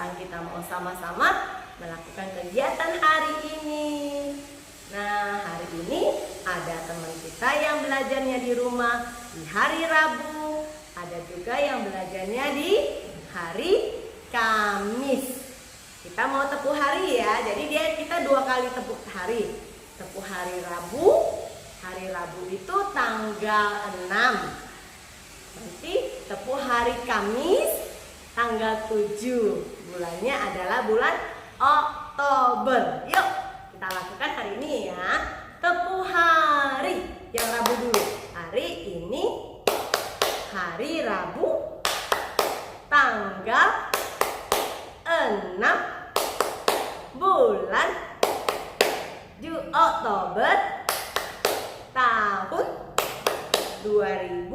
Sekarang kita mau sama-sama melakukan kegiatan hari ini. Nah, hari ini ada teman kita yang belajarnya di rumah di hari Rabu. Ada juga yang belajarnya di hari Kamis. Kita mau tepuh hari ya. Jadi kita 2 kali tepuh hari. Tepuh hari Rabu. Hari Rabu itu tanggal 6. Nanti tepuh hari Kamis tanggal 7. Bulannya adalah bulan Oktober. Yuk, kita lakukan hari ini ya. Tepuh hari. Yang Rabu dulu. Hari ini hari Rabu tanggal 6 bulan Oktober tahun 2021.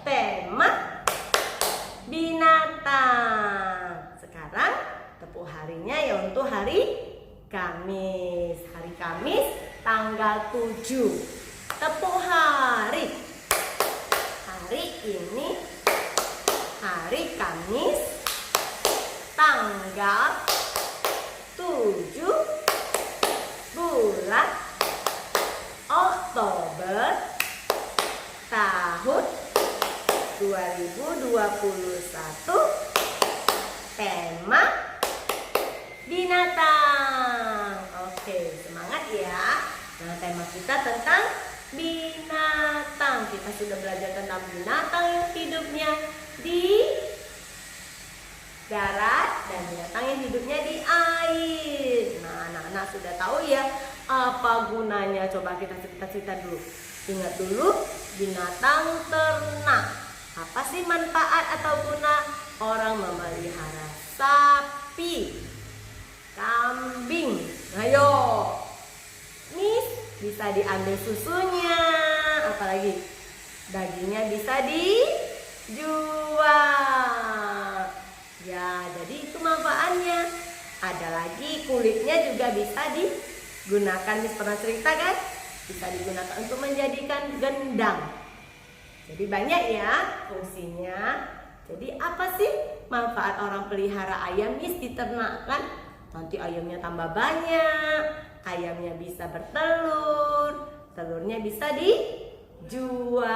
Tema binatang. Sekarang tepuh harinya ya untuk hari Kamis. Hari Kamis tanggal 7. Tepuh hari. Hari ini hari Kamis tanggal 7 bulan Oktober tahun 2021. Tema binatang. Oke, semangat ya. Nah, tema kita tentang binatang. Kita sudah belajar tentang binatang yang hidupnya di darat dan binatang yang hidupnya di air. Nah, anak-anak sudah tahu ya apa gunanya. Coba kita cerita-cerita dulu. Ingat dulu, binatang ternak. Apa sih manfaat atau guna orang memelihara sapi, kambing? Ayo, Miss, bisa diambil susunya. Apalagi dagingnya bisa dijual. Ya, jadi itu manfaatnya. Ada lagi kulitnya juga bisa digunakan. Miss pernah cerita kan? Bisa digunakan untuk menjadikan gendang. Jadi banyak ya fungsinya. Jadi apa sih manfaat orang pelihara ayam, Miss, diternakkan? Nanti ayamnya tambah banyak, ayamnya bisa bertelur, telurnya bisa dijual.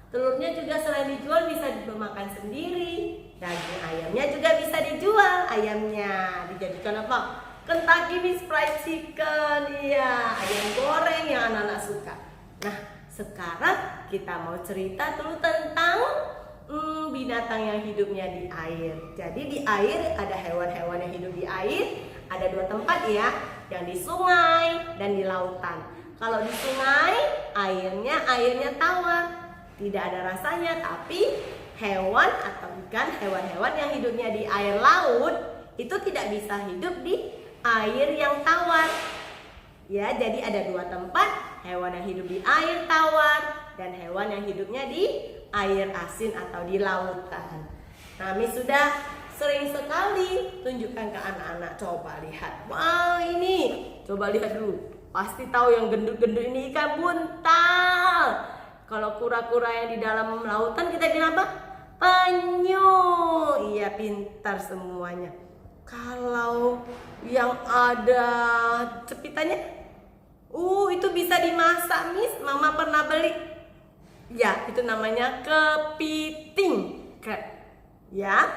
Telurnya juga selain dijual bisa dimakan sendiri. Daging ayamnya juga bisa dijual. Ayamnya dijadikan apa? Kentucky Fried Chicken. Iya, ayam goreng yang anak-anak suka. Nah, sekarang kita mau cerita dulu tentang binatang yang hidupnya di air. Jadi di air ada hewan-hewan yang hidup di air. Ada 2 tempat ya, yang di sungai dan di lautan. Kalau di sungai, airnya tawar. Tidak ada rasanya, tapi hewan atau ikan, hewan-hewan yang hidupnya di air laut itu tidak bisa hidup di air yang tawar. Ya, jadi ada 2 tempat, hewan yang hidup di air tawar dan hewan yang hidupnya di air asin atau di lautan. Kami sudah sering sekali tunjukkan ke anak-anak. Coba lihat. Wow, ini. Coba lihat dulu. Pasti tahu yang gendut-gendut ini ikan buntal. Kalau kura-kura yang di dalam lautan kita bilang apa? Penyu. Iya, pintar semuanya. Kalau yang ada cepitannya, itu bisa dimasak, Miss. Mama pernah beli. Ya, itu namanya kepiting. Ya,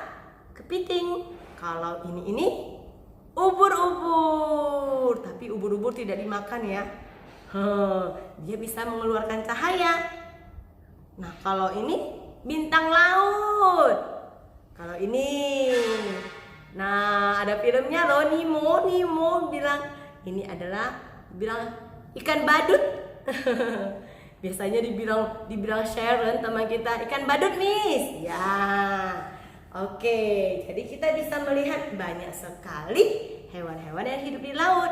kepiting. Kalau ini ubur-ubur. Tapi ubur-ubur tidak dimakan ya. Dia bisa mengeluarkan cahaya. Nah, kalau ini bintang laut. Kalau ini, nah ada filmnya loh, Nemo bilang ini bilang ikan badut. Biasanya dibilang Sharon teman kita, ikan badut, Miss. Ya. Oke, jadi kita bisa melihat banyak sekali hewan-hewan yang hidup di laut.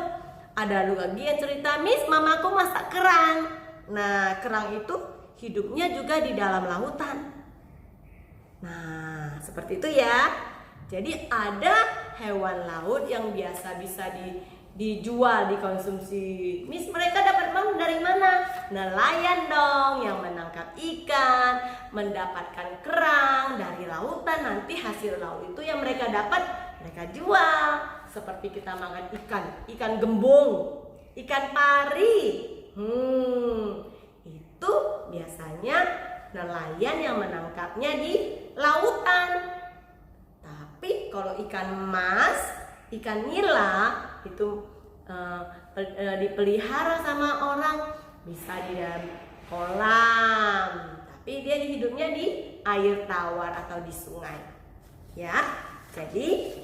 Ada lagi yang cerita, Miss, mamaku masak kerang. Nah, kerang itu hidupnya juga di dalam lautan. Nah, seperti itu ya. Jadi ada hewan laut yang biasa bisa dijual, dikonsumsi. Miss, mereka dapat uang dari mana? Nelayan dong yang menangkap ikan, mendapatkan kerang dari lautan. Nanti hasil laut itu yang mereka dapat, mereka jual. Seperti kita makan ikan gembung, ikan pari. Itu biasanya nelayan yang menangkapnya di lautan. Tapi kalau ikan mas, ikan nila itu dipelihara sama orang, bisa di dalam kolam, tapi dia hidupnya di air tawar atau di sungai. Ya, jadi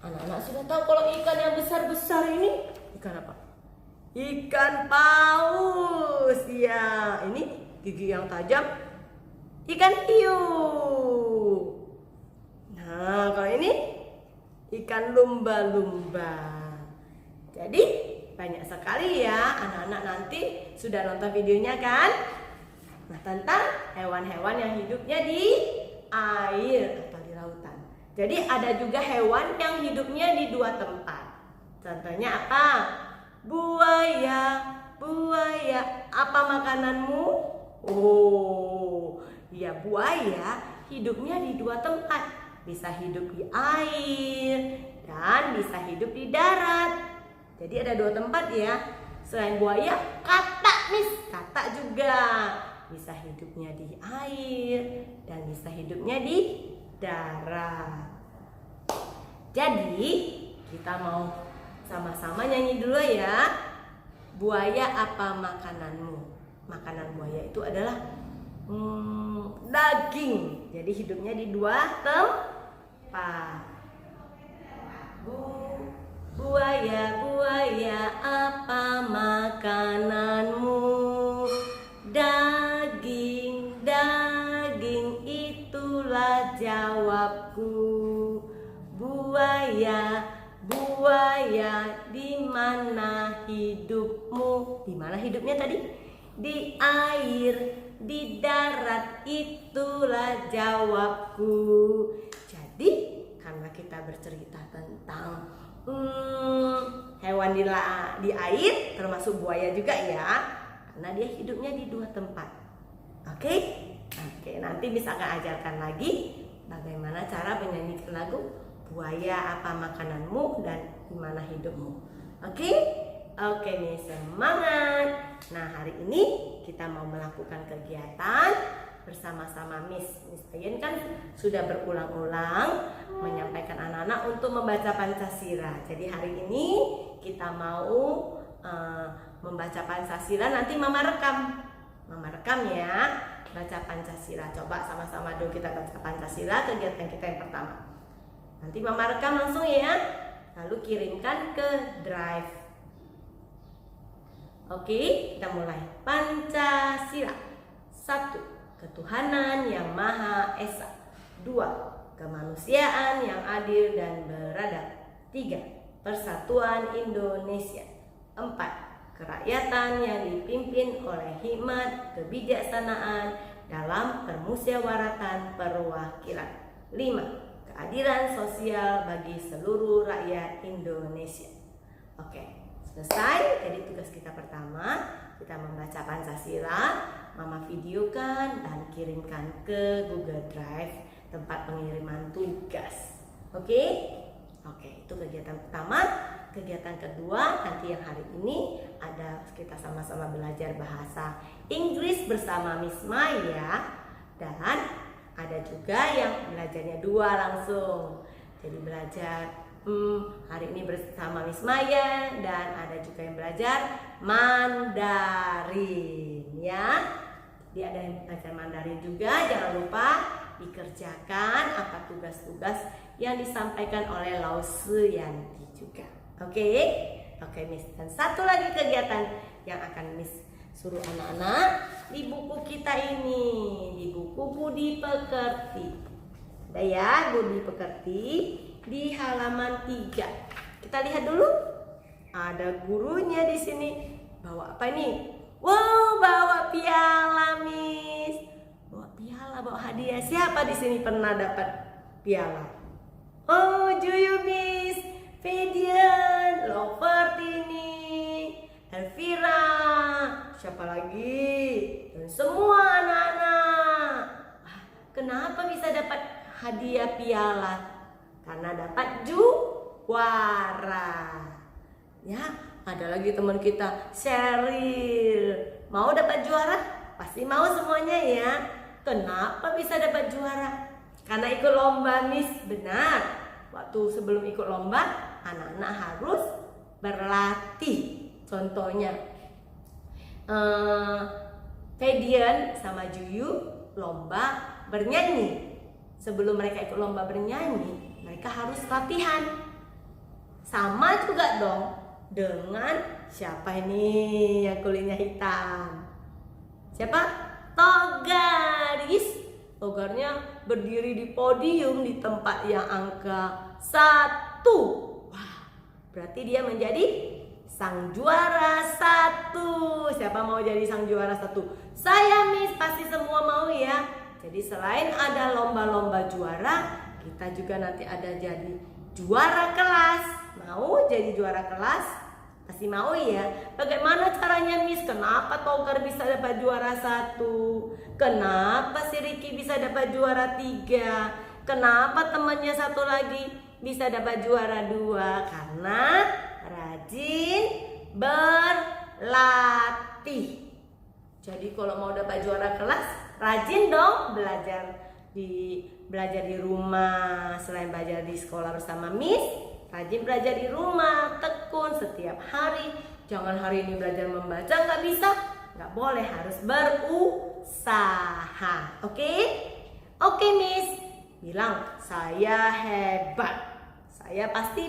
anak-anak sudah tahu kalau ikan yang besar-besar ini ikan apa? Ikan paus. Ya, ini gigi yang tajam, ikan hiu. Nah, kalau ini ikan lumba-lumba. Jadi banyak sekali ya anak-anak, nanti sudah nonton videonya kan? Nah, tentang hewan-hewan yang hidupnya di air atau di lautan. Jadi ada juga hewan yang hidupnya di dua tempat. Contohnya apa? Buaya. Buaya, apa makananmu? Oh, ya buaya hidupnya di dua tempat. Bisa hidup di air dan bisa hidup di darat. Jadi ada dua tempat ya. Selain buaya, katak Miss, katak juga bisa hidupnya di air dan bisa hidupnya di darat. Jadi kita mau sama-sama nyanyi dulu ya. Buaya, apa makananmu? Makanan buaya itu adalah daging. Jadi hidupnya di dua tempat. Buaya, buaya, apa makananmu? Daging, daging, itulah jawabku. Buaya, buaya, di mana hidupmu? Di mana hidupnya tadi? Di air, di darat, itulah jawabku. Jadi karena kita bercerita tentang hewan di air, termasuk buaya juga ya, karena dia hidupnya di dua tempat. Oke, nanti bisa akan ajarkan lagi bagaimana cara menyanyikan lagu Buaya, apa makananmu dan di mana hidupmu. Oke nih, semangat. Nah, hari ini kita mau melakukan kegiatan bersama-sama Miss Ayen kan sudah berulang-ulang menyampaikan anak-anak untuk membaca Pancasila. Jadi hari ini kita mau membaca Pancasila. Nanti mama rekam ya, baca Pancasila. Coba sama-sama dulu kita baca Pancasila, kegiatan kita yang pertama. Nanti mama rekam langsung ya, lalu kirimkan ke Drive. Oke, kita mulai. Pancasila. 1. Ketuhanan yang Maha Esa. 2. Kemanusiaan yang adil dan beradab. 3. Persatuan Indonesia. 4. Kerakyatan yang dipimpin oleh hikmat kebijaksanaan dalam permusyawaratan perwakilan. 5. Keadilan sosial bagi seluruh rakyat Indonesia. Oke. Selesai, jadi tugas kita pertama, kita membaca Pancasila, mama videokan dan kirimkan ke Google Drive, tempat pengiriman tugas. Oke, itu kegiatan pertama. Kegiatan kedua, nanti yang hari ini ada kita sama-sama belajar bahasa Inggris bersama Miss Maya. Dan ada juga yang belajarnya dua langsung. Jadi belajar hari ini bersama Miss Maya, dan ada juga yang belajar Mandarin ya. Dia ada yang belajar Mandarin juga. Jangan lupa dikerjakan apa tugas-tugas yang disampaikan oleh Lau Suyanti juga. Oke Miss. Dan satu lagi kegiatan yang akan Miss suruh anak-anak di buku kita ini, di buku Budi Pekerti. Ada ya, Budi Pekerti di halaman 3. Kita lihat dulu. Ada gurunya di sini. Bawa apa ini? Wow, bawa piala, Miss. Bawa piala, bawa hadiah. Siapa di sini pernah dapat piala? Oh, Juyu, Miss. Fedian, Loverty piala karena dapat juara. Ya, ada lagi teman kita, Sheryl. Mau dapat juara? Pasti mau semuanya ya. Kenapa bisa dapat juara? Karena ikut lomba, Miss. Benar. Waktu sebelum ikut lomba, anak-anak harus berlatih. Contohnya, Fedian sama Juyu lomba bernyanyi. Sebelum mereka ikut lomba bernyanyi, mereka harus latihan. Sama juga dong dengan siapa ini yang kulitnya hitam? Siapa? Togar. Togarnya berdiri di podium di tempat yang angka 1. Wah, berarti dia menjadi sang juara 1. Siapa mau jadi sang juara 1? Saya, Miss, pasti semua mau ya. Jadi selain ada lomba-lomba juara, kita juga nanti ada jadi juara kelas. Mau jadi juara kelas? Pasti mau ya. Bagaimana caranya, Miss? Kenapa Togar bisa dapat juara 1? Kenapa si Ricky bisa dapat juara 3? Kenapa temannya satu lagi bisa dapat juara 2? Karena rajin berlatih. Jadi kalau mau dapat juara kelas, rajin dong belajar di rumah. Selain belajar di sekolah bersama Miss, rajin belajar di rumah, tekun setiap hari. Jangan hari ini belajar membaca nggak bisa, nggak boleh, harus berusaha. Oke? Oke, Miss. Bilang saya hebat. Saya pasti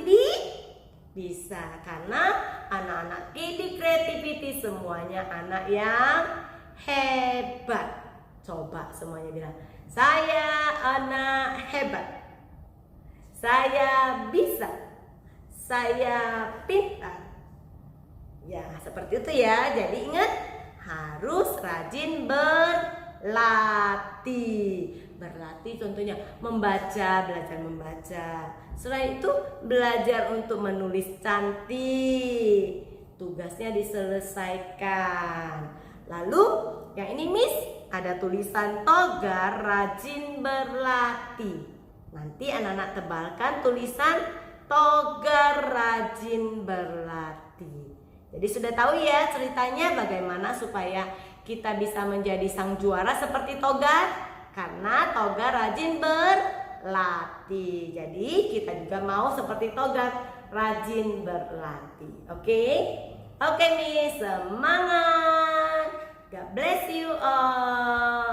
bisa karena anak-anak Kids Creativity semuanya anak yang hebat. Coba semuanya bilang, saya anak hebat. Saya bisa. Saya pintar. Ya, seperti itu ya. Jadi ingat, harus rajin berlatih. Berlatih contohnya membaca, belajar membaca. Selain itu belajar untuk menulis cantik. Tugasnya diselesaikan. Lalu yang ini, Miss, ada tulisan Togar rajin berlatih. Nanti anak-anak tebalkan tulisan Togar rajin berlatih. Jadi sudah tahu ya ceritanya bagaimana supaya kita bisa menjadi sang juara seperti Togar. Karena Togar rajin berlatih. Jadi kita juga mau seperti Togar, rajin berlatih. Oke? Oke, Miss, semangat. God bless you all.